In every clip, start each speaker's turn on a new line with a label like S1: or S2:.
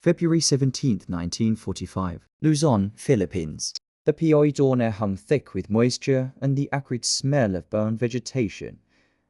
S1: February 17, 1945. Luzon, Philippines. The Pioy dawn air hung thick with moisture and the acrid smell of burned vegetation,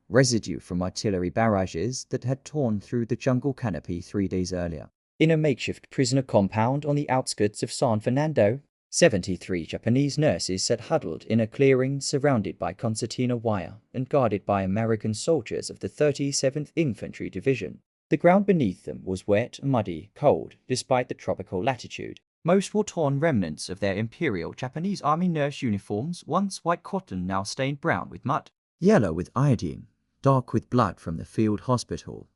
S1: residue from artillery barrages that had torn through the jungle canopy 3 days earlier. In a makeshift prisoner compound on the outskirts of San Fernando, 73 Japanese nurses sat huddled in a clearing surrounded by concertina wire and guarded by American soldiers of the 37th Infantry Division. The ground beneath them was wet, muddy, cold, despite the tropical latitude. Most wore torn remnants of their Imperial Japanese Army nurse uniforms, once white cotton, now stained brown with mud, yellow with iodine, dark with blood from the field hospital.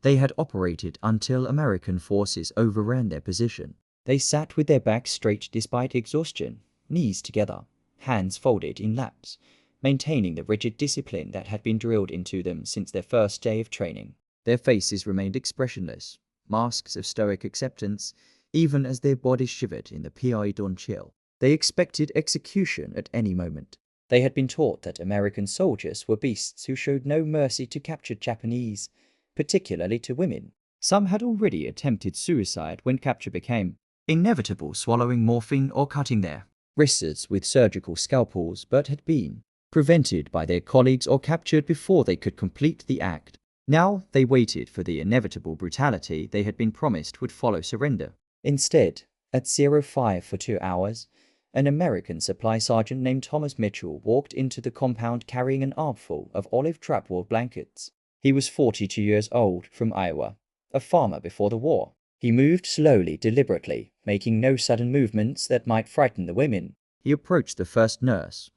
S1: They had operated until American forces overran their position. They sat with their backs straight despite exhaustion, knees together, hands folded in laps, maintaining the rigid discipline that had been drilled into them since their first day of training. Their faces remained expressionless, masks of stoic acceptance, even as their bodies shivered in the Pioy dawn chill. They expected execution at any moment. They had been taught that American soldiers were beasts who showed no mercy to captured Japanese, particularly to women. Some had already attempted suicide when capture became inevitable, swallowing morphine or cutting their wrists with surgical scalpels, but had been prevented by their colleagues or captured before they could complete the act. Now they waited for the inevitable brutality they had been promised would follow surrender. Instead, at 05 for 2 hours, an American supply sergeant named Thomas Mitchell walked into the compound carrying an armful of olive trapwool blankets. He was 42 years old, from Iowa, a farmer before the war. He moved slowly, deliberately, making no sudden movements that might frighten the women. He approached the first nurse,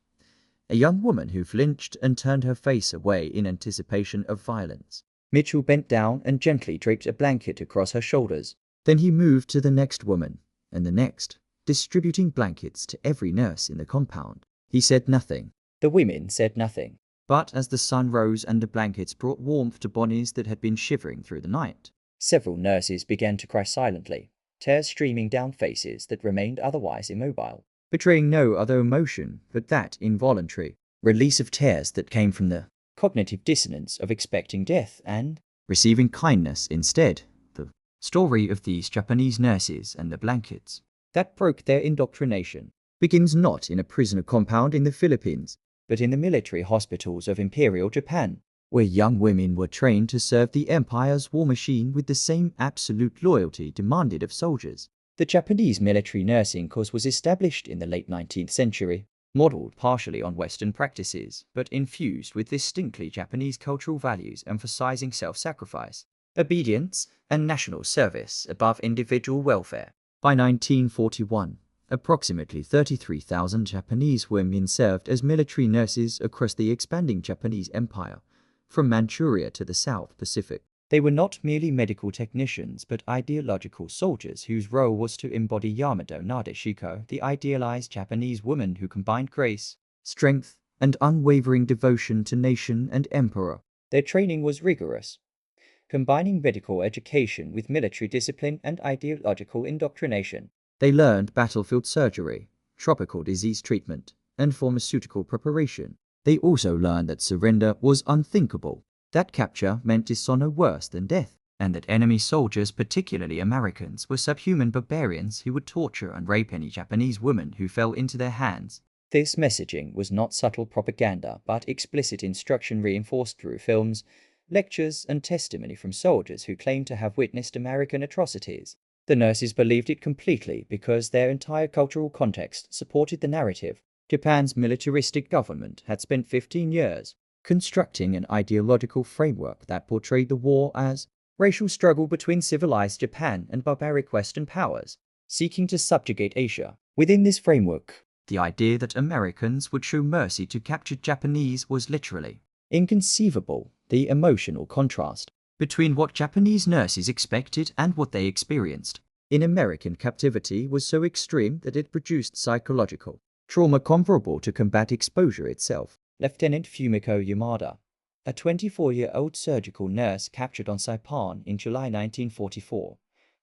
S1: a young woman who flinched and turned her face away in anticipation of violence. Mitchell bent down and gently draped a blanket across her shoulders. Then he moved to the next woman, and the next, distributing blankets to every nurse in the compound. He said nothing. The women said nothing. But as the sun rose and the blankets brought warmth to bodies that had been shivering through the night, several nurses began to cry silently, tears streaming down faces that remained otherwise immobile, betraying no other emotion but that involuntary release of tears that came from the cognitive dissonance of expecting death and receiving kindness instead. The story of these Japanese nurses and the blankets that broke their indoctrination begins not in a prisoner compound in the Philippines, but in the military hospitals of Imperial Japan, where young women were trained to serve the empire's war machine with the same absolute loyalty demanded of soldiers. The Japanese military nursing course was established in the late 19th century, modeled partially on Western practices, but infused with distinctly Japanese cultural values emphasizing self-sacrifice, obedience, and national service above individual welfare. By 1941, approximately 33,000 Japanese women served as military nurses across the expanding Japanese empire, from Manchuria to the South Pacific. They were not merely medical technicians, but ideological soldiers whose role was to embody Yamado Nadeshiko, the idealized Japanese woman who combined grace, strength, and unwavering devotion to nation and emperor. Their training was rigorous, combining medical education with military discipline and ideological indoctrination. They learned battlefield surgery, tropical disease treatment, and pharmaceutical preparation. They also learned that surrender was unthinkable, that capture meant dishonor worse than death, and that enemy soldiers, particularly Americans, were subhuman barbarians who would torture and rape any Japanese woman who fell into their hands. This messaging was not subtle propaganda, but explicit instruction reinforced through films, lectures, and testimony from soldiers who claimed to have witnessed American atrocities. The nurses believed it completely because their entire cultural context supported the narrative. Japan's militaristic government had spent 15 years constructing an ideological framework that portrayed the war as racial struggle between civilized Japan and barbaric Western powers, seeking to subjugate Asia. Within this framework, the idea that Americans would show mercy to captured Japanese was literally inconceivable. The emotional contrast between what Japanese nurses expected and what they experienced in American captivity was so extreme that it produced psychological trauma comparable to combat exposure itself. Lieutenant Fumiko Yamada, a 24-year-old surgical nurse captured on Saipan in July 1944,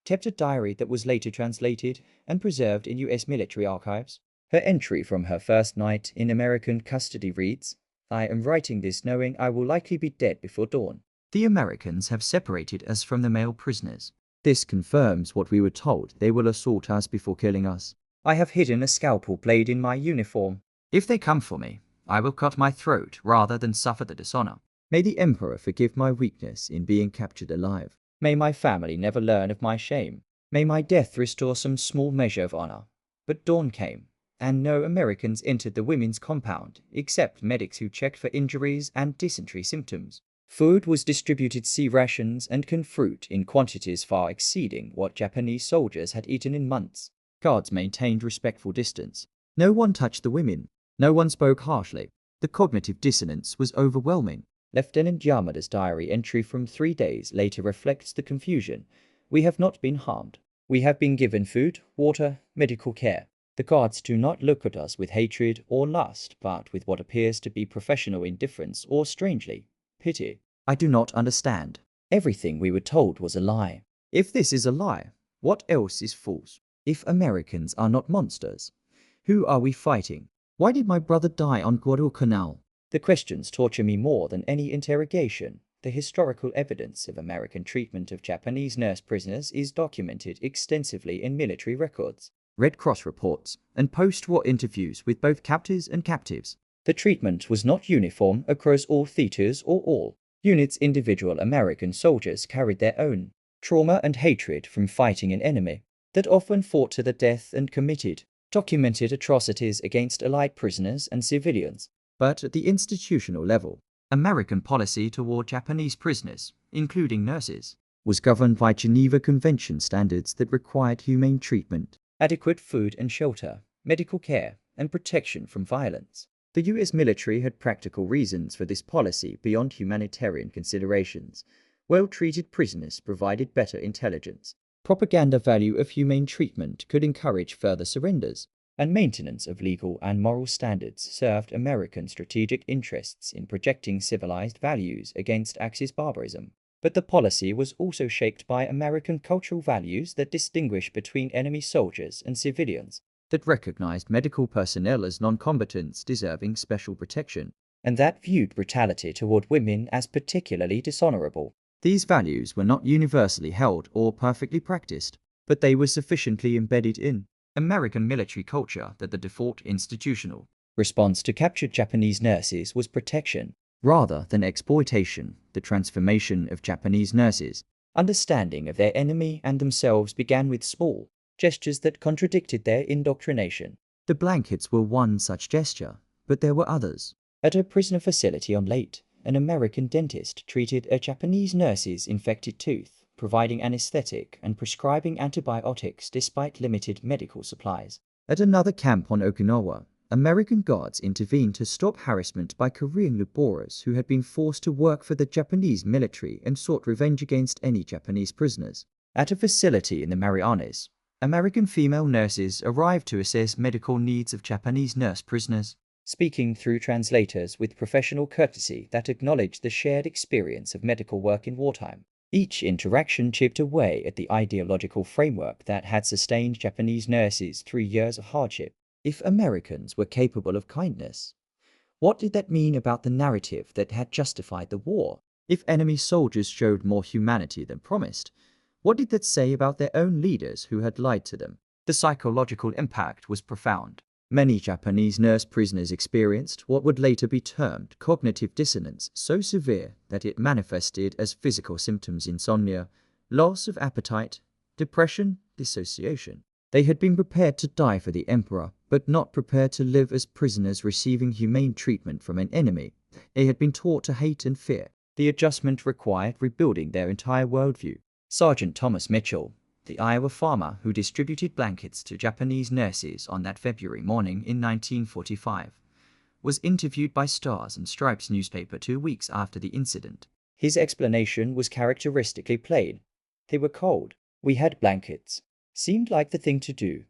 S1: kept a diary that was later translated and preserved in U.S. military archives. Her entry from her first night in American custody reads, "I am writing this knowing I will likely be dead before dawn. The Americans have separated us from the male prisoners. This confirms what we were told: they will assault us before killing us. I have hidden a scalpel blade in my uniform. If they come for me, I will cut my throat rather than suffer the dishonor. May the Emperor forgive my weakness in being captured alive. May my family never learn of my shame. May my death restore some small measure of honor. But dawn came, and no Americans entered the women's compound, except medics who checked for injuries and dysentery symptoms. Food was distributed: sea rations and canned fruit in quantities far exceeding what Japanese soldiers had eaten in months. Guards maintained respectful distance. No one touched the women. No one spoke harshly. The cognitive dissonance was overwhelming. Lieutenant Yamada's diary entry from 3 days later reflects the confusion. We have not been harmed. We have been given food, water, medical care. The guards do not look at us with hatred or lust, but with what appears to be professional indifference or, strangely, pity. I do not understand. Everything we were told was a lie. If this is a lie, what else is false? If Americans are not monsters, who are we fighting? Why did my brother die on Guadalcanal? The questions torture me more than any interrogation. The historical evidence of American treatment of Japanese nurse prisoners is documented extensively in military records, Red Cross reports, and post-war interviews with both captors and captives. The treatment was not uniform across all theaters or all units. Individual American soldiers carried their own trauma and hatred from fighting an enemy that often fought to the death and committed documented atrocities against allied prisoners and civilians. But at the institutional level, American policy toward Japanese prisoners, including nurses, was governed by Geneva Convention standards that required humane treatment, adequate food and shelter, medical care, and protection from violence. The US military had practical reasons for this policy beyond humanitarian considerations. Well-treated prisoners provided better intelligence. Propaganda value of humane treatment could encourage further surrenders, and maintenance of legal and moral standards served American strategic interests in projecting civilized values against Axis barbarism. But the policy was also shaped by American cultural values that distinguish between enemy soldiers and civilians, that recognized medical personnel as non-combatants deserving special protection, and that viewed brutality toward women as particularly dishonorable. These values were not universally held or perfectly practiced, but they were sufficiently embedded in American military culture that the default institutional response to captured Japanese nurses was protection rather than exploitation. The transformation of Japanese nurses' understanding of their enemy and themselves began with small gestures that contradicted their indoctrination. The blankets were one such gesture, but there were others. At a prisoner facility on Leyte, an American dentist treated a Japanese nurse's infected tooth, providing anesthetic and prescribing antibiotics despite limited medical supplies. At another camp on Okinawa, American guards intervened to stop harassment by Korean laborers who had been forced to work for the Japanese military and sought revenge against any Japanese prisoners. At a facility in the Marianas, American female nurses arrived to assess medical needs of Japanese nurse prisoners, speaking through translators with professional courtesy that acknowledged the shared experience of medical work in wartime. Each interaction chipped away at the ideological framework that had sustained Japanese nurses through years of hardship. If Americans were capable of kindness, what did that mean about the narrative that had justified the war? If enemy soldiers showed more humanity than promised, what did that say about their own leaders who had lied to them? The psychological impact was profound. Many Japanese nurse prisoners experienced what would later be termed cognitive dissonance, so severe that it manifested as physical symptoms: insomnia, loss of appetite, depression, dissociation. They had been prepared to die for the emperor, but not prepared to live as prisoners receiving humane treatment from an enemy they had been taught to hate and fear. The adjustment required rebuilding their entire worldview. Sergeant Thomas Mitchell, the Iowa farmer who distributed blankets to Japanese nurses on that February morning in 1945, was interviewed by Stars and Stripes newspaper 2 weeks after the incident. His explanation was characteristically plain. They were cold. We had blankets. Seemed like the thing to do.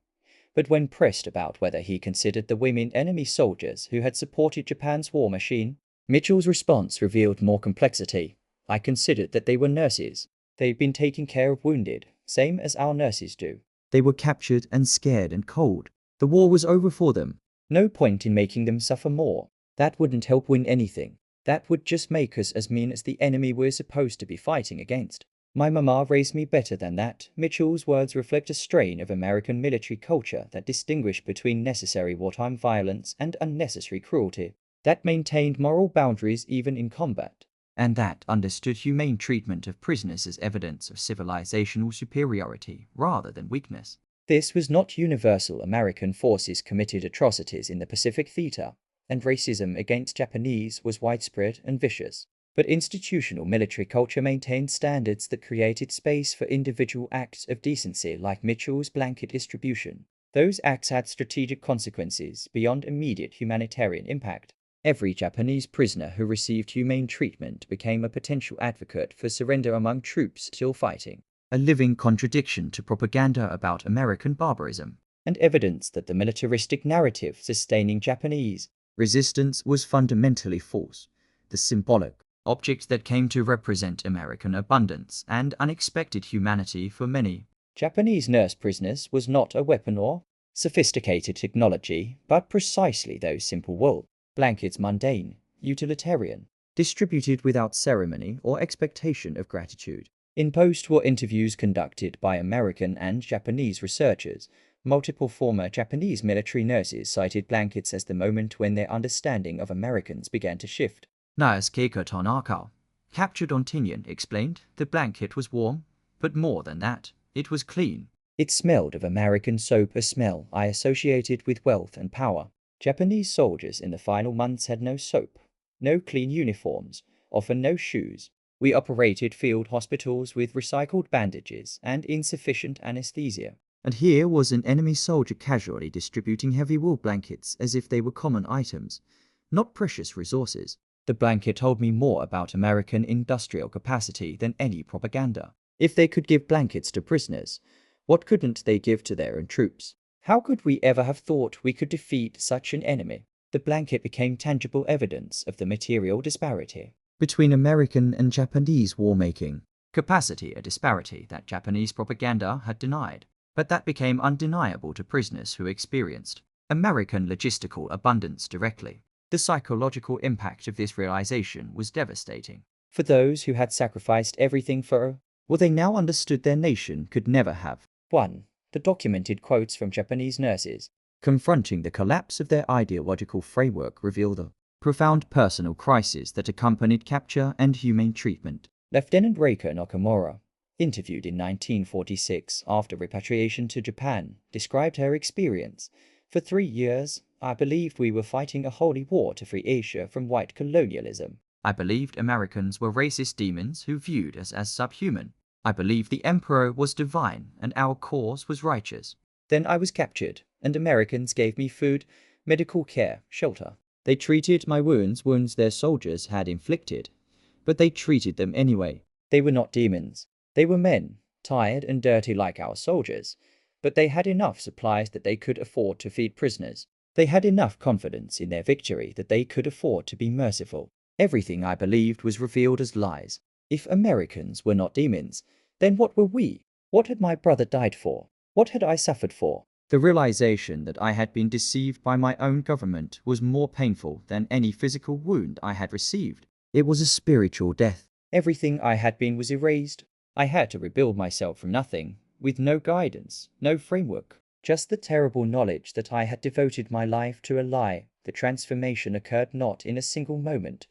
S1: But when pressed about whether he considered the women enemy soldiers who had supported Japan's war machine, Mitchell's response revealed more complexity. I considered that they were nurses. They'd been taking care of wounded, same as our nurses do. They were captured and scared and cold. The war was over for them. No point in making them suffer more. That wouldn't help win anything. That would just make us as mean as the enemy we're supposed to be fighting against. My mama raised me better than that. Mitchell's words reflect a strain of American military culture that distinguished between necessary wartime violence and unnecessary cruelty, that maintained moral boundaries even in combat, and that understood humane treatment of prisoners as evidence of civilizational superiority rather than weakness. This was not universal. American forces committed atrocities in the Pacific Theater, and racism against Japanese was widespread and vicious. But institutional military culture maintained standards that created space for individual acts of decency like Mitchell's blanket distribution. Those acts had strategic consequences beyond immediate humanitarian impact. Every Japanese prisoner who received humane treatment became a potential advocate for surrender among troops still fighting, a living contradiction to propaganda about American barbarism, and evidence that the militaristic narrative sustaining Japanese resistance was fundamentally false. The symbolic object that came to represent American abundance and unexpected humanity for many Japanese nurse prisoners was not a weapon or sophisticated technology, but precisely those simple wool blankets, mundane, utilitarian, distributed without ceremony or expectation of gratitude. In post-war interviews conducted by American and Japanese researchers, multiple former Japanese military nurses cited blankets as the moment when their understanding of Americans began to shift. Nurse Keiko Tanaka, captured on Tinian, explained the blanket was warm, but more than that, it was clean. It smelled of American soap, a smell I associated with wealth and power. Japanese soldiers in the final months had no soap, no clean uniforms, often no shoes. We operated field hospitals with recycled bandages and insufficient anesthesia. And here was an enemy soldier casually distributing heavy wool blankets as if they were common items, not precious resources. The blanket told me more about American industrial capacity than any propaganda. If they could give blankets to prisoners, what couldn't they give to their own troops? How could we ever have thought we could defeat such an enemy? The blanket became tangible evidence of the material disparity between American and Japanese war-making capacity, a disparity that Japanese propaganda had denied, but that became undeniable to prisoners who experienced American logistical abundance directly. The psychological impact of this realization was devastating. For those who had sacrificed everything for what they now understood their nation could never have. 1. The documented quotes from Japanese nurses confronting the collapse of their ideological framework reveal the profound personal crisis that accompanied capture and humane treatment. Lieutenant Reiko Nakamura, interviewed in 1946 after repatriation to Japan, described her experience. For 3 years, I believed we were fighting a holy war to free Asia from white colonialism. I believed Americans were racist demons who viewed us as subhuman. I believed the emperor was divine and our cause was righteous. Then I was captured, and Americans gave me food, medical care, shelter. They treated my wounds their soldiers had inflicted, but they treated them anyway. They were not demons. They were men, tired and dirty like our soldiers, but they had enough supplies that they could afford to feed prisoners. They had enough confidence in their victory that they could afford to be merciful. Everything I believed was revealed as lies. If Americans were not demons, then what were we? What had my brother died for? What had I suffered for? The realization that I had been deceived by my own government was more painful than any physical wound I had received. It was a spiritual death. Everything I had been was erased. I had to rebuild myself from nothing, with no guidance, no framework, just the terrible knowledge that I had devoted my life to a lie. The transformation occurred not in a single moment,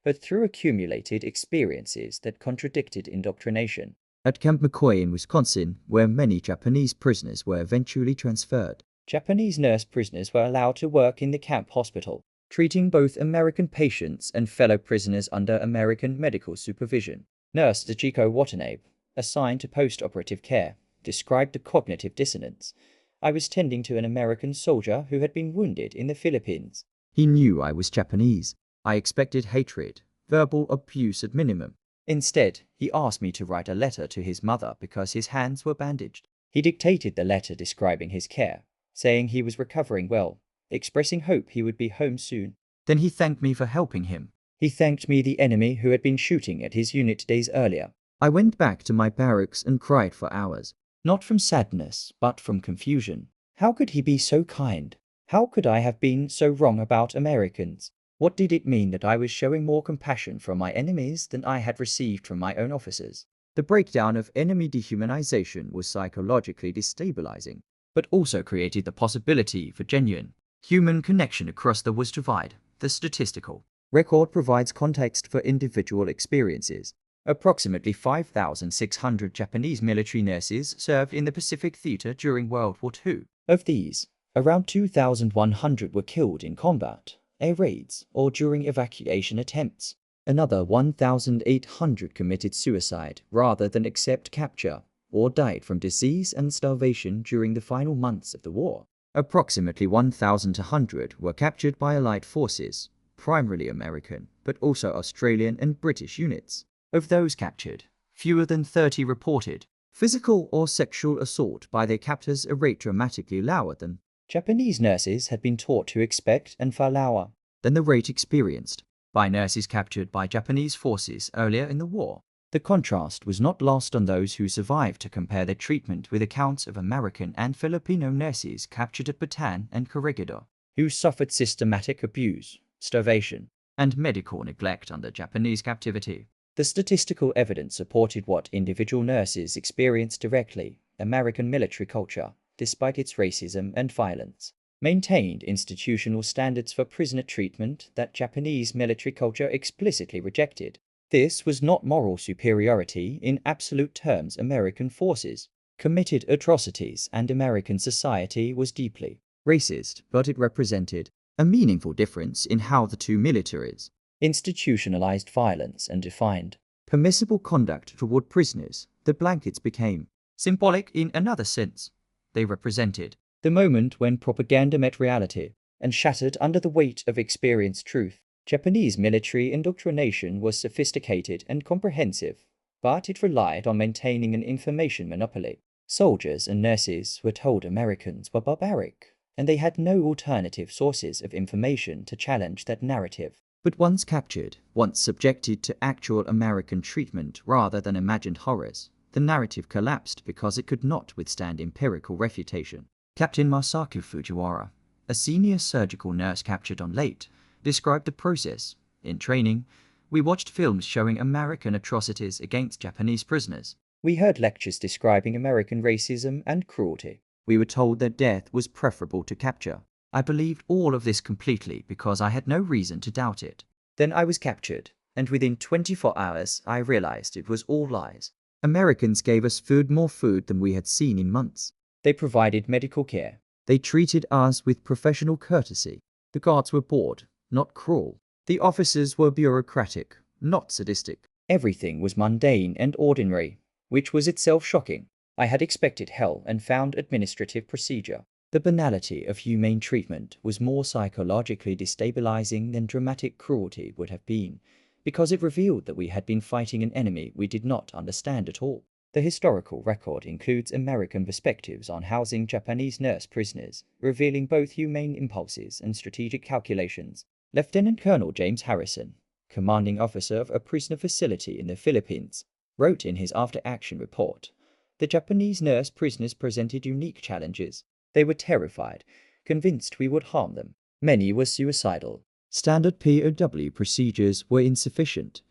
S1: but through accumulated experiences that contradicted indoctrination. At Camp McCoy in Wisconsin, where many Japanese prisoners were eventually transferred, Japanese nurse prisoners were allowed to work in the camp hospital, treating both American patients and fellow prisoners under American medical supervision. Nurse Tachiko Watanabe, assigned to post-operative care, described the cognitive dissonance. I was tending to an American soldier who had been wounded in the Philippines. He knew I was Japanese. I expected hatred, verbal abuse at minimum. Instead, he asked me to write a letter to his mother because his hands were bandaged. He dictated the letter describing his care, saying he was recovering well, expressing hope he would be home soon. Then he thanked me for helping him. He thanked me, the enemy who had been shooting at his unit days earlier. I went back to my barracks and cried for hours, not from sadness, but from confusion. How could he be so kind? How could I have been so wrong about Americans? What did it mean that I was showing more compassion from my enemies than I had received from my own officers? The breakdown of enemy dehumanization was psychologically destabilizing, but also created the possibility for genuine human connection across the WWII. The statistical record provides context for individual experiences. Approximately 5,600 Japanese military nurses served in the Pacific Theater during World War II. Of these, around 2,100 were killed in combat, air raids, or during evacuation attempts. Another 1,800 committed suicide rather than accept capture, or died from disease and starvation during the final months of the war. Approximately 1,200 were captured by Allied forces, primarily American, but also Australian and British units. Of those captured, fewer than 30 reported physical or sexual assault by their captors, a rate dramatically lower than Japanese nurses had been taught to expect and far lower than the rate experienced by nurses captured by Japanese forces earlier in the war. The contrast was not lost on those who survived to compare their treatment with accounts of American and Filipino nurses captured at Bataan and Corregidor, who suffered systematic abuse, starvation, and medical neglect under Japanese captivity. The statistical evidence supported what individual nurses experienced directly. American military culture, despite its racism and violence, maintained institutional standards for prisoner treatment that Japanese military culture explicitly rejected. This was not moral superiority in absolute terms. American forces committed atrocities and American society was deeply racist, but it represented a meaningful difference in how the two militaries institutionalized violence and defined permissible conduct toward prisoners. The blankets became symbolic in another sense. They represented the moment when propaganda met reality and shattered under the weight of experienced truth. Japanese military indoctrination was sophisticated and comprehensive, but it relied on maintaining an information monopoly. Soldiers and nurses were told Americans were barbaric, and they had no alternative sources of information to challenge that narrative. But once captured, once subjected to actual American treatment rather than imagined horrors, the narrative collapsed because it could not withstand empirical refutation. Captain Masaku Fujiwara, a senior surgical nurse captured on Leyte, described the process. In training, we watched films showing American atrocities against Japanese prisoners. We heard lectures describing American racism and cruelty. We were told that death was preferable to capture. I believed all of this completely because I had no reason to doubt it. Then I was captured, and within 24 hours I realized it was all lies. Americans gave us more food than we had seen in months. They provided medical care. They treated us with professional courtesy. The guards were bored, not cruel. The officers were bureaucratic, not sadistic. Everything was mundane and ordinary, which was itself shocking. I had expected hell and found administrative procedure. The banality of humane treatment was more psychologically destabilizing than dramatic cruelty would have been, because it revealed that we had been fighting an enemy we did not understand at all. The historical record includes American perspectives on housing Japanese nurse prisoners, revealing both humane impulses and strategic calculations. Lieutenant Colonel James Harrison, commanding officer of a prisoner facility in the Philippines, wrote in his after-action report, "The Japanese nurse prisoners presented unique challenges. They were terrified, convinced we would harm them. Many were suicidal. Standard POW procedures were insufficient,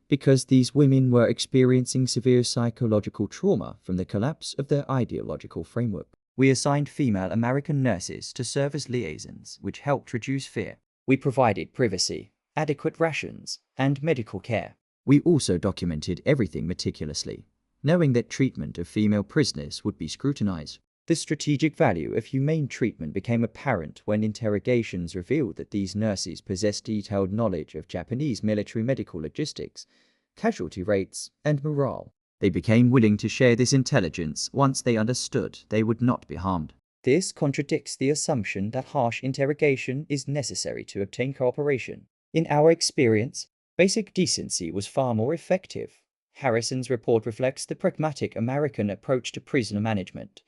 S1: because these women were experiencing severe psychological trauma from the collapse of their ideological framework. We assigned female American nurses to serve as liaisons, which helped reduce fear. We provided privacy, adequate rations, and medical care. We also documented everything meticulously, knowing that treatment of female prisoners would be scrutinized. The strategic value of humane treatment became apparent when interrogations revealed that these nurses possessed detailed knowledge of Japanese military medical logistics, casualty rates, and morale. They became willing to share this intelligence once they understood they would not be harmed. This contradicts the assumption that harsh interrogation is necessary to obtain cooperation. In our experience, basic decency was far more effective. Harrison's report reflects the pragmatic American approach to prisoner management.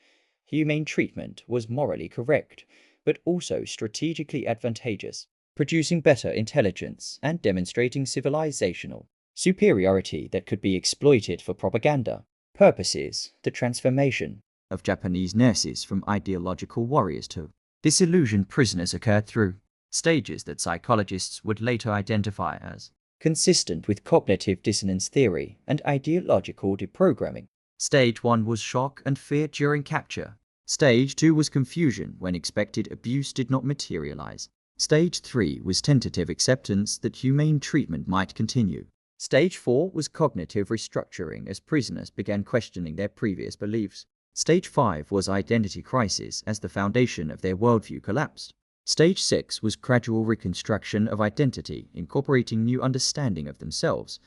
S1: Humane treatment was morally correct, but also strategically advantageous, producing better intelligence and demonstrating civilizational superiority that could be exploited for propaganda purposes. The transformation of Japanese nurses from ideological warriors to disillusioned prisoners occurred through stages that psychologists would later identify as consistent with cognitive dissonance theory and ideological deprogramming. Stage 1 was shock and fear during capture. Stage 2 was confusion when expected abuse did not materialize. Stage 3 was tentative acceptance that humane treatment might continue. Stage 4 was cognitive restructuring as prisoners began questioning their previous beliefs. Stage 5 was identity crisis as the foundation of their worldview collapsed. Stage 6 was gradual reconstruction of identity, incorporating new understanding of themselves,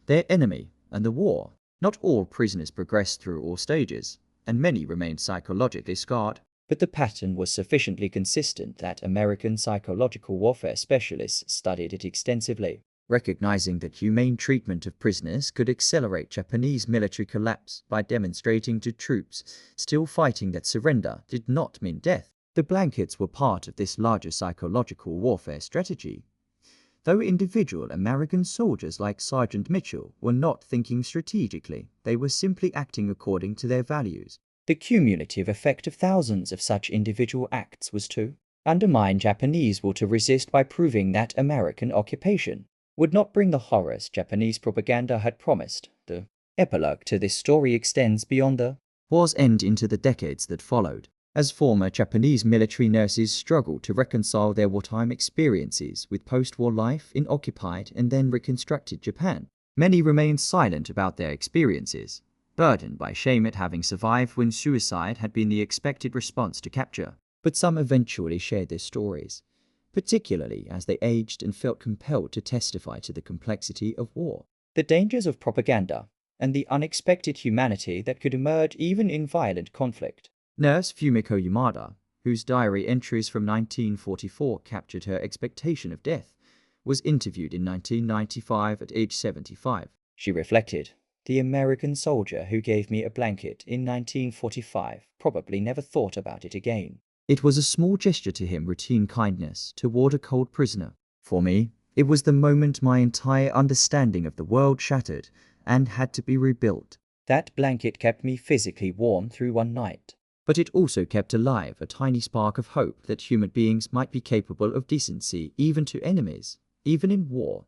S1: their enemy, and the war. Not all prisoners progressed through all stages, and many remained psychologically scarred. But the pattern was sufficiently consistent that American psychological warfare specialists studied it extensively, recognizing that humane treatment of prisoners could accelerate Japanese military collapse by demonstrating to troops still fighting that surrender did not mean death. The blankets were part of this larger psychological warfare strategy. Though individual American soldiers like Sergeant Mitchell were not thinking strategically, they were simply acting according to their values. The cumulative effect of thousands of such individual acts was to undermine Japanese will to resist by proving that American occupation would not bring the horrors Japanese propaganda had promised. The epilogue to this story extends beyond the war's end into the decades that followed. As former Japanese military nurses struggled to reconcile their wartime experiences with post-war life in occupied and then reconstructed Japan, many remained silent about their experiences, burdened by shame at having survived when suicide had been the expected response to capture. But some eventually shared their stories, particularly as they aged and felt compelled to testify to the complexity of war, the dangers of propaganda, and the unexpected humanity that could emerge even in violent conflict. Nurse Fumiko Yamada, whose diary entries from 1944 captured her expectation of death, was interviewed in 1995 at age 75. She reflected, "The American soldier who gave me a blanket in 1945 probably never thought about it again. It was a small gesture to him, routine kindness toward a cold prisoner. For me, it was the moment my entire understanding of the world shattered and had to be rebuilt. That blanket kept me physically warm through one night. But it also kept alive a tiny spark of hope that human beings might be capable of decency even to enemies, even in war,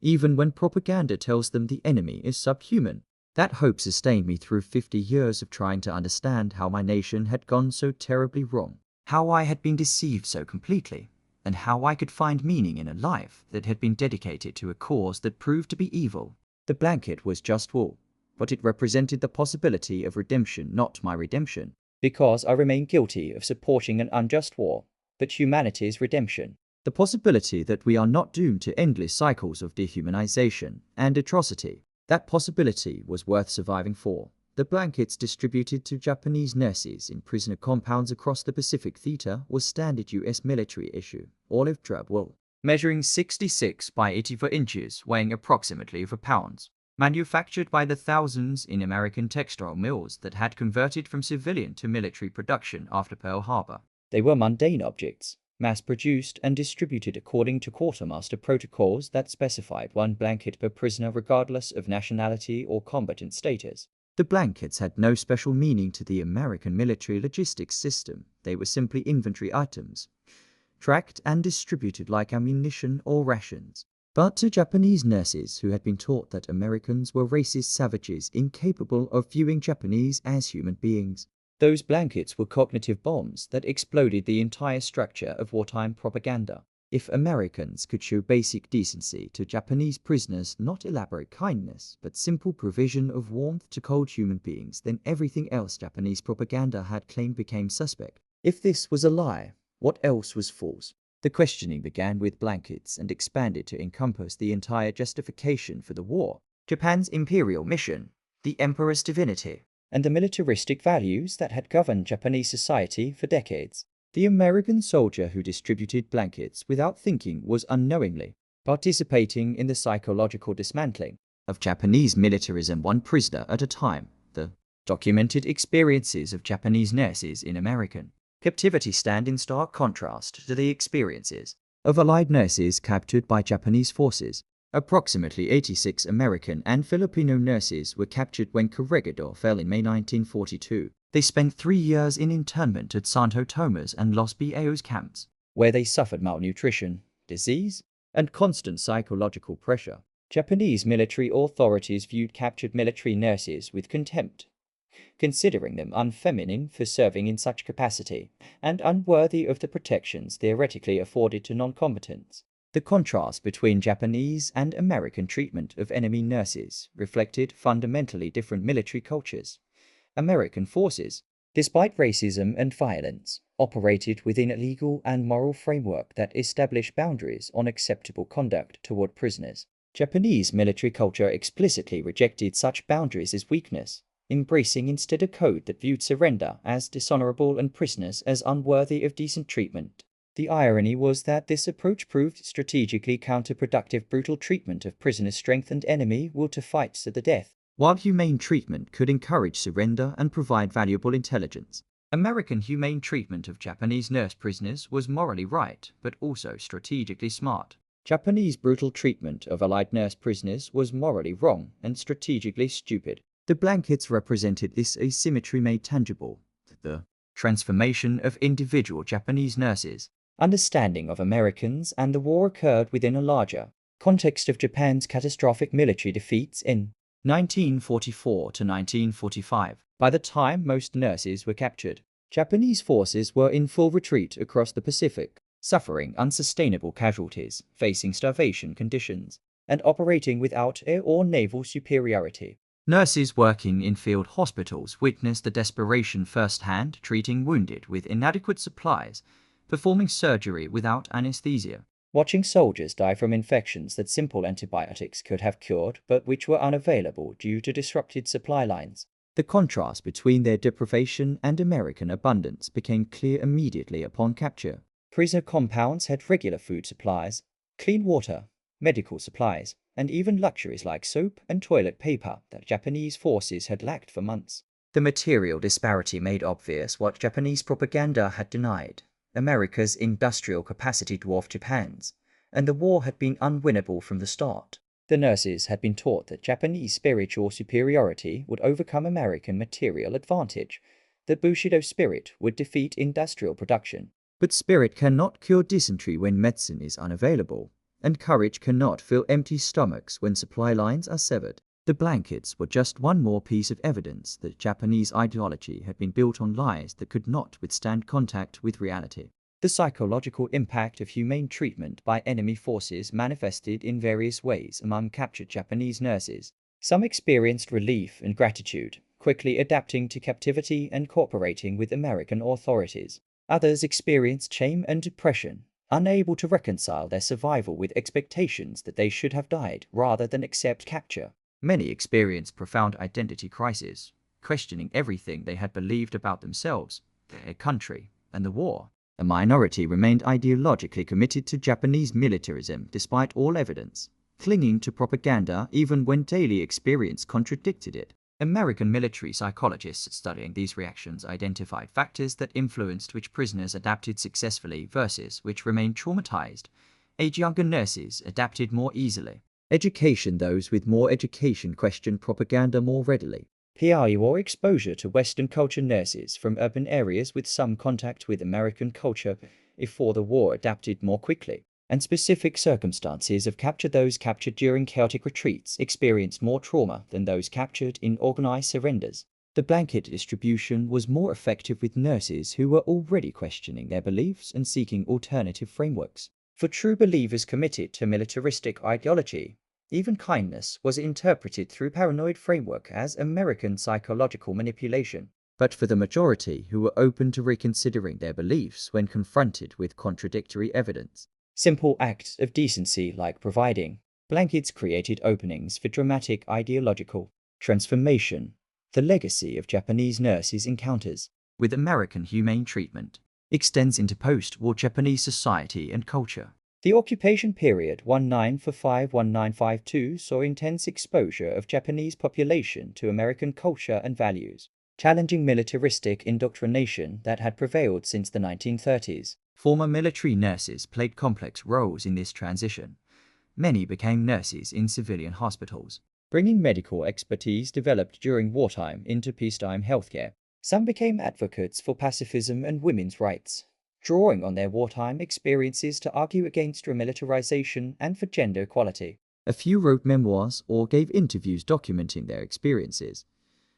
S1: even when propaganda tells them the enemy is subhuman. That hope sustained me through 50 years of trying to understand how my nation had gone so terribly wrong, how I had been deceived so completely, and how I could find meaning in a life that had been dedicated to a cause that proved to be evil." The blanket was just wool, but it represented the possibility of redemption, not my redemption. Because I remain guilty of supporting an unjust war, but humanity's redemption. The possibility that we are not doomed to endless cycles of dehumanization and atrocity. That possibility was worth surviving for. The blankets distributed to Japanese nurses in prisoner compounds across the Pacific Theater was standard U.S. military issue, olive drab wool, measuring 66 by 84 inches, weighing approximately 4 pounds. Manufactured by the thousands in American textile mills that had converted from civilian to military production after Pearl Harbor. They were mundane objects, mass-produced and distributed according to quartermaster protocols that specified one blanket per prisoner regardless of nationality or combatant status. The blankets had no special meaning to the American military logistics system. They were simply inventory items, tracked and distributed like ammunition or rations. But to Japanese nurses who had been taught that Americans were racist savages incapable of viewing Japanese as human beings, those blankets were cognitive bombs that exploded the entire structure of wartime propaganda. If Americans could show basic decency to Japanese prisoners, not elaborate kindness, but simple provision of warmth to cold human beings, then everything else Japanese propaganda had claimed became suspect. If this was a lie, what else was false? The questioning began with blankets and expanded to encompass the entire justification for the war, Japan's imperial mission, the emperor's divinity, and the militaristic values that had governed Japanese society for decades. The American soldier who distributed blankets without thinking was unknowingly participating in the psychological dismantling of Japanese militarism, one prisoner at a time. The documented experiences of Japanese nurses in American captivity stand in stark contrast to the experiences of Allied nurses captured by Japanese forces. Approximately 86 American and Filipino nurses were captured when Corregidor fell in May 1942. They spent 3 years in internment at Santo Tomas and Los Baos camps, where they suffered malnutrition, disease, and constant psychological pressure. Japanese military authorities viewed captured military nurses with contempt, considering them unfeminine for serving in such capacity, and unworthy of the protections theoretically afforded to non-combatants. The contrast between Japanese and American treatment of enemy nurses reflected fundamentally different military cultures. American forces, despite racism and violence, operated within a legal and moral framework that established boundaries on acceptable conduct toward prisoners. Japanese military culture explicitly rejected such boundaries as weakness, embracing instead a code that viewed surrender as dishonorable and prisoners as unworthy of decent treatment. The irony was that this approach proved strategically counterproductive. Brutal treatment of prisoners strengthened enemy will to fight to the death, while humane treatment could encourage surrender and provide valuable intelligence. American humane treatment of Japanese nurse prisoners was morally right, but also strategically smart. Japanese brutal treatment of Allied nurse prisoners was morally wrong and strategically stupid. The blankets represented this asymmetry made tangible. The transformation of individual Japanese nurses. Understanding of Americans and the war occurred within a larger context of Japan's catastrophic military defeats in 1944 to 1945. By the time most nurses were captured, Japanese forces were in full retreat across the Pacific, suffering unsustainable casualties, facing starvation conditions, and operating without air or naval superiority. Nurses working in field hospitals witnessed the desperation firsthand, treating wounded with inadequate supplies, performing surgery without anesthesia, watching soldiers die from infections that simple antibiotics could have cured but which were unavailable due to disrupted supply lines. The contrast between their deprivation and American abundance became clear immediately upon capture. Prisoner compounds had regular food supplies, clean water, medical supplies, and even luxuries like soap and toilet paper that Japanese forces had lacked for months. The material disparity made obvious what Japanese propaganda had denied. America's industrial capacity dwarfed Japan's, and the war had been unwinnable from the start. The nurses had been taught that Japanese spiritual superiority would overcome American material advantage, that Bushido spirit would defeat industrial production. But spirit cannot cure dysentery when medicine is unavailable, and courage cannot fill empty stomachs when supply lines are severed. The blankets were just one more piece of evidence that Japanese ideology had been built on lies that could not withstand contact with reality. The psychological impact of humane treatment by enemy forces manifested in various ways among captured Japanese nurses. Some experienced relief and gratitude, quickly adapting to captivity and cooperating with American authorities. Others experienced shame and depression, unable to reconcile their survival with expectations that they should have died rather than accept capture. Many experienced profound identity crises, questioning everything they had believed about themselves, their country, and the war. A minority remained ideologically committed to Japanese militarism despite all evidence, clinging to propaganda even when daily experience contradicted it. American military psychologists studying these reactions identified factors that influenced which prisoners adapted successfully versus which remained traumatized. Age younger nurses adapted more easily. Education. Those with more education questioned propaganda more readily. Prior exposure to Western culture. Nurses from urban areas with some contact with American culture before the war adapted more quickly. And specific circumstances of capture. Those captured during chaotic retreats experienced more trauma than those captured in organized surrenders. The blanket distribution was more effective with nurses who were already questioning their beliefs and seeking alternative frameworks. For true believers committed to militaristic ideology, even kindness was interpreted through paranoid framework as American psychological manipulation. But for the majority who were open to reconsidering their beliefs when confronted with contradictory evidence, simple acts of decency like providing blankets created openings for dramatic ideological transformation. The legacy of Japanese nurses' encounters with American humane treatment extends into post-war Japanese society and culture. The occupation period 1945-1952 saw intense exposure of Japanese population to American culture and values, challenging militaristic indoctrination that had prevailed since the 1930s. Former military nurses played complex roles in this transition. Many became nurses in civilian hospitals, bringing medical expertise developed during wartime into peacetime healthcare. Some became advocates for pacifism and women's rights, drawing on their wartime experiences to argue against remilitarization and for gender equality. A few wrote memoirs or gave interviews documenting their experiences,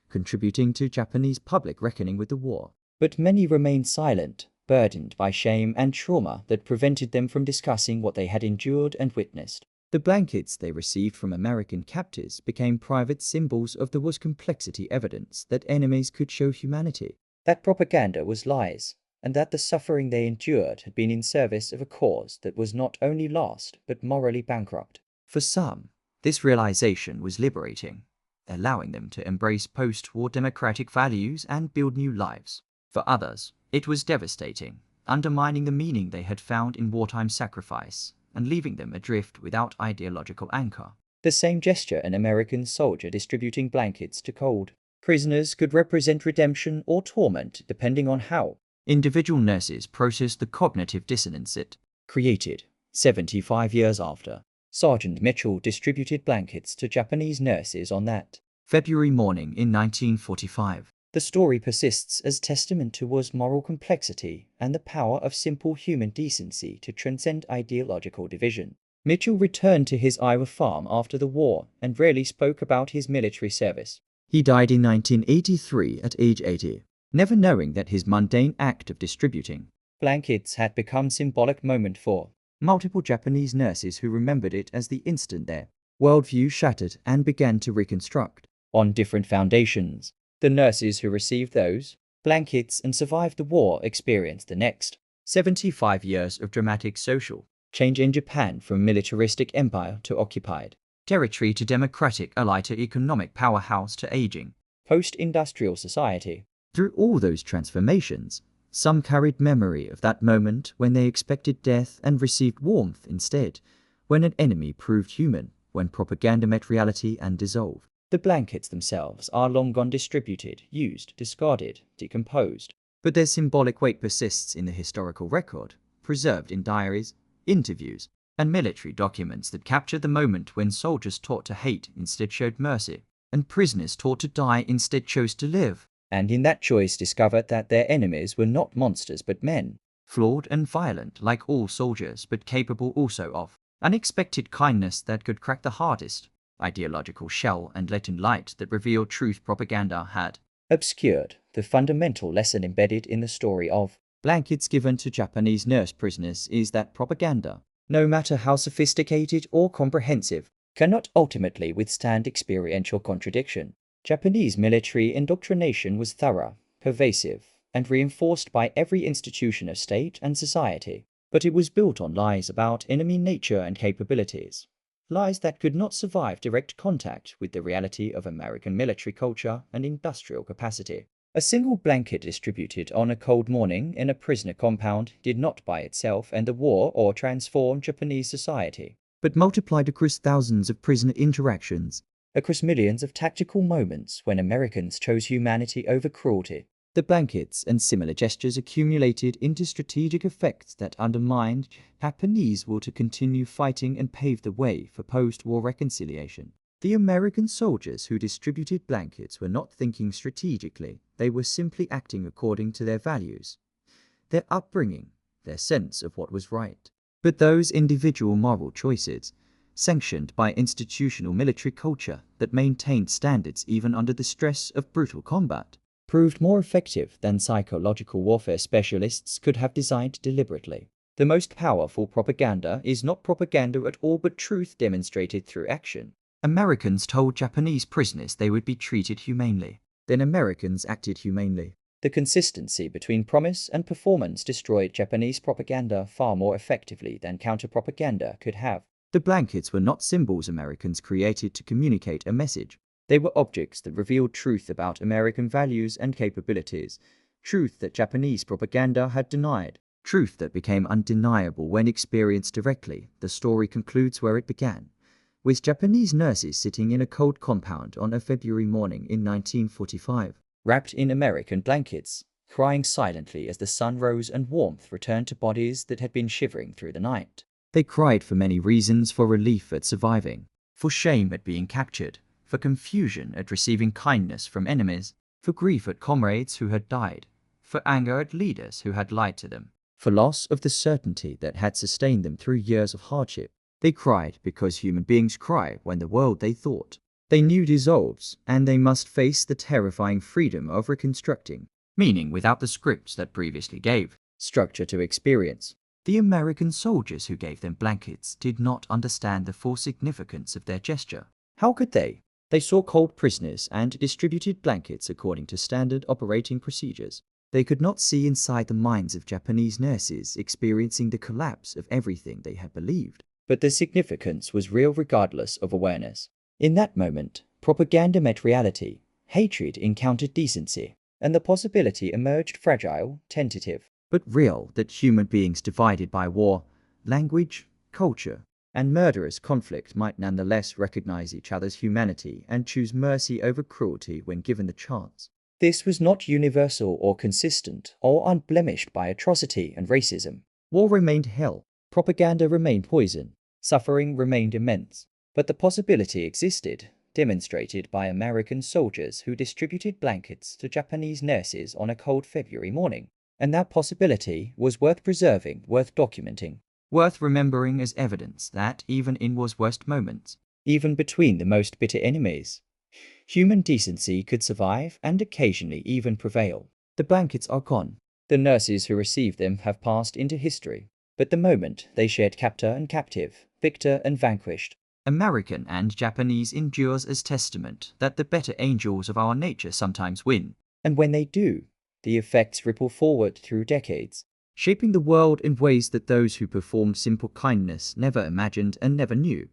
S1: contributing to Japanese public reckoning with the war. But many remained silent, burdened by shame and trauma that prevented them from discussing what they had endured and witnessed. The blankets they received from American captors became private symbols of the complexity evidence that enemies could show humanity, that propaganda was lies, and that the suffering they endured had been in service of a cause that was not only lost but morally bankrupt. For some, this realization was liberating, allowing them to embrace post-war democratic values and build new lives. For others, it was devastating, undermining the meaning they had found in wartime sacrifice and leaving them adrift without ideological anchor. The same gesture an American soldier distributing blankets to cold prisoners could represent redemption or torment depending on how individual nurses processed the cognitive dissonance it created. 75 years after, Sergeant Mitchell distributed blankets to Japanese nurses on that February morning in 1945. The story persists as testament to was moral complexity and the power of simple human decency to transcend ideological division. Mitchell returned to his Iowa farm after the war and rarely spoke about his military service. He died in 1983 at age 80, never knowing that his mundane act of distributing blankets had become symbolic moment for multiple Japanese nurses who remembered it as the instant their worldview shattered and began to reconstruct on different foundations. The nurses who received those blankets and survived the war experienced the next 75 years of dramatic social change in Japan from militaristic empire to occupied territory to democratic ally to economic powerhouse to aging post-industrial society. Through all those transformations, some carried memory of that moment when they expected death and received warmth instead, when an enemy proved human, when propaganda met reality and dissolved. The blankets themselves are long gone distributed, used, discarded, decomposed. But their symbolic weight persists in the historical record, preserved in diaries, interviews, and military documents that capture the moment when soldiers taught to hate instead showed mercy, and prisoners taught to die instead chose to live, and in that choice discovered that their enemies were not monsters but men, flawed and violent like all soldiers but capable also of unexpected kindness that could crack the hardest ideological shell and let in light that revealed truth propaganda had obscured. The fundamental lesson embedded in the story of blankets given to Japanese nurse prisoners is that propaganda, no matter how sophisticated or comprehensive, cannot ultimately withstand experiential contradiction. Japanese military indoctrination was thorough, pervasive, and reinforced by every institution of state and society, but it was built on lies about enemy nature and capabilities. Lies that could not survive direct contact with the reality of American military culture and industrial capacity. A single blanket distributed on a cold morning in a prisoner compound did not by itself end the war or transform Japanese society, but multiplied across thousands of prisoner interactions, across millions of tactical moments when Americans chose humanity over cruelty. The blankets and similar gestures accumulated into strategic effects that undermined Japanese will to continue fighting and pave the way for post-war reconciliation. The American soldiers who distributed blankets were not thinking strategically, they were simply acting according to their values, their upbringing, their sense of what was right. But those individual moral choices, sanctioned by institutional military culture that maintained standards even under the stress of brutal combat, proved more effective than psychological warfare specialists could have designed deliberately. The most powerful propaganda is not propaganda at all but truth demonstrated through action. Americans told Japanese prisoners they would be treated humanely. Then Americans acted humanely. The consistency between promise and performance destroyed Japanese propaganda far more effectively than counter-propaganda could have. The blankets were not symbols Americans created to communicate a message. They were objects that revealed truth about American values and capabilities, truth that Japanese propaganda had denied, truth that became undeniable when experienced directly. The story concludes where it began, with Japanese nurses sitting in a cold compound on a February morning in 1945, wrapped in American blankets, crying silently as the sun rose and warmth returned to bodies that had been shivering through the night. They cried for many reasons: for relief at surviving, for shame at being captured, for confusion at receiving kindness from enemies, for grief at comrades who had died, for anger at leaders who had lied to them, for loss of the certainty that had sustained them through years of hardship. They cried because human beings cry when the world they thought they knew dissolves, and they must face the terrifying freedom of reconstructing meaning without the scripts that previously gave structure to experience. The American soldiers who gave them blankets did not understand the full significance of their gesture. How could they? They saw cold prisoners and distributed blankets according to standard operating procedures. They could not see inside the minds of Japanese nurses experiencing the collapse of everything they had believed. But the significance was real regardless of awareness. In that moment, propaganda met reality, hatred encountered decency, and the possibility emerged fragile, tentative, but real that human beings divided by war, language, culture, and murderous conflict might nonetheless recognize each other's humanity and choose mercy over cruelty when given the chance. This was not universal or consistent or unblemished by atrocity and racism. War remained hell, propaganda remained poison, suffering remained immense. But the possibility existed, demonstrated by American soldiers who distributed blankets to Japanese nurses on a cold February morning. And that possibility was worth preserving, worth documenting, worth remembering as evidence that even in war's worst moments, even between the most bitter enemies, human decency could survive and occasionally even prevail. The blankets are gone. The nurses who received them have passed into history. But the moment they shared captor and captive, victor and vanquished, American and Japanese endures as testament that the better angels of our nature sometimes win. And when they do, the effects ripple forward through decades, shaping the world in ways that those who performed simple kindness never imagined and never knew.